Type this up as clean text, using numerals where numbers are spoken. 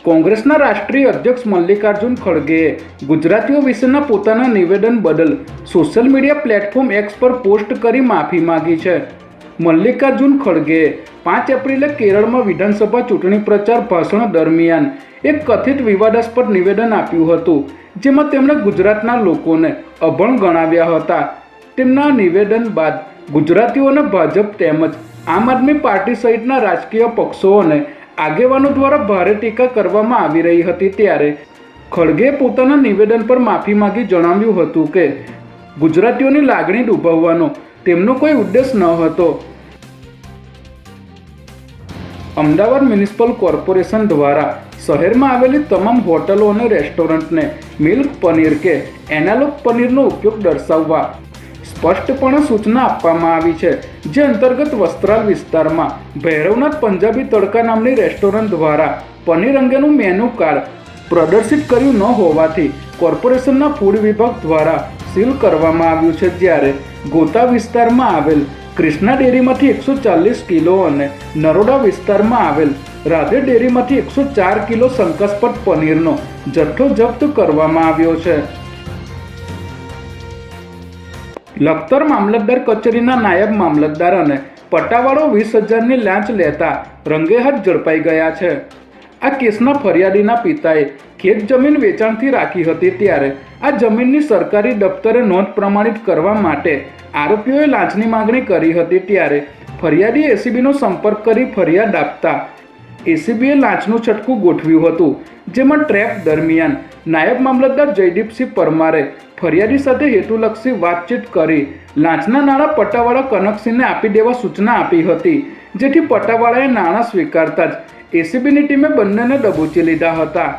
કોંગ્રેસના રાષ્ટ્રીય અધ્યક્ષ મલ્લિકાર્જુન ખડગેએ ગુજરાતીઓ વિશેના પોતાના નિવેદન બદલ સોશિયલ મીડિયા પ્લેટફોર્મ એક્સ પર પોસ્ટ કરી માફી માંગી છે। મલ્લિકાર્જુન ખડગેએ 5 એપ્રિલે કેરળમાં વિધાનસભા ચૂંટણી પ્રચાર ભાષણ દરમિયાન એક કથિત વિવાદાસ્પદ નિવેદન આપ્યું હતું, જેમાં તેમણે ગુજરાતના લોકોને અભણ ગણાવ્યા હતા। તેમના નિવેદન બાદ ગુજરાતીઓને ભાજપ તેમજ આમ આદમી પાર્ટી સહિતના રાજકીય પક્ષો અને આગેવાનો દ્વારા ભારે ટીકા કરવામાં આવી રહી હતી। ત્યારે ખડગેએ પોતાના નિવેદન પર માફી માંગી જણાવ્યું હતું કે ગુજરાતીઓની લાગણી દુભાવવાનો તેમનો કોઈ ઉદ્દેશ ન હતો। અમદાવાદ મ્યુનિસિપલ કોર્પોરેશન દ્વારા શહેરમાં આવેલી તમામ હોટલો અને રેસ્ટોરન્ટને મિલ્ક પનીર કે એનાલોગ પનીરનો ઉપયોગ દર્શાવવા સ્પષ્ટપણે સૂચના આપવામાં આવી છે, જે અંતર્ગત વસ્ત્રાલ વિસ્તારમાં ભૈરવનાથ પંજાબી તડકા નામની રેસ્ટોરન્ટ દ્વારા પનીર અંગેનું મેનુ કાર્ડ પ્રદર્શિત કર્યું ન હોવાથી કોર્પોરેશનના ફૂડ વિભાગ દ્વારા સીલ કરવામાં આવ્યું છે। જ્યારે ગોતા વિસ્તારમાં આવેલ કૃષ્ણા ડેરીમાંથી 140 કિલો અને નરોડા વિસ્તારમાં આવેલ રાધે ડેરીમાંથી 104 કિલો શંકાસ્પદ પનીરનો જથ્થો જપ્ત કરવામાં આવ્યો છે। લખતર મામલતદાર કચેરીના નાયબ મામલતદાર અને પટ્ટાવાળો 20,000ની લાંચ લેતા રંગેહાથ ઝડપાઈ ગયા છે। આ કેસના ફરિયાદીના પિતાએ ખેત જમીન વેચાણથી રાખી હતી, ત્યારે આ જમીનની સરકારી દફતરે નોંધ પ્રમાણિત કરવા માટે આરોપીઓએ લાંચની માંગણી કરી હતી। ત્યારે ફરિયાદીએ એસીબીનો સંપર્ક કરી ફરિયાદ આપતા એસીબીએ લાંચનું છટકું ગોઠવ્યું હતું, જેમાં ટ્રેપ દરમિયાન નાયબ મામલતદાર જયદીપસિંહ પરમારે ફરિયાદી સાથે હેતુલક્ષી વાતચીત કરી લાંચના નાણાં પટ્ટાવાળા કનકસિંહને આપી દેવા સૂચના આપી હતી, જેથી પટ્ટાવાળાએ નાણાં સ્વીકારતા જ એસીબીની ટીમે બંનેને દબોચી લીધા હતા।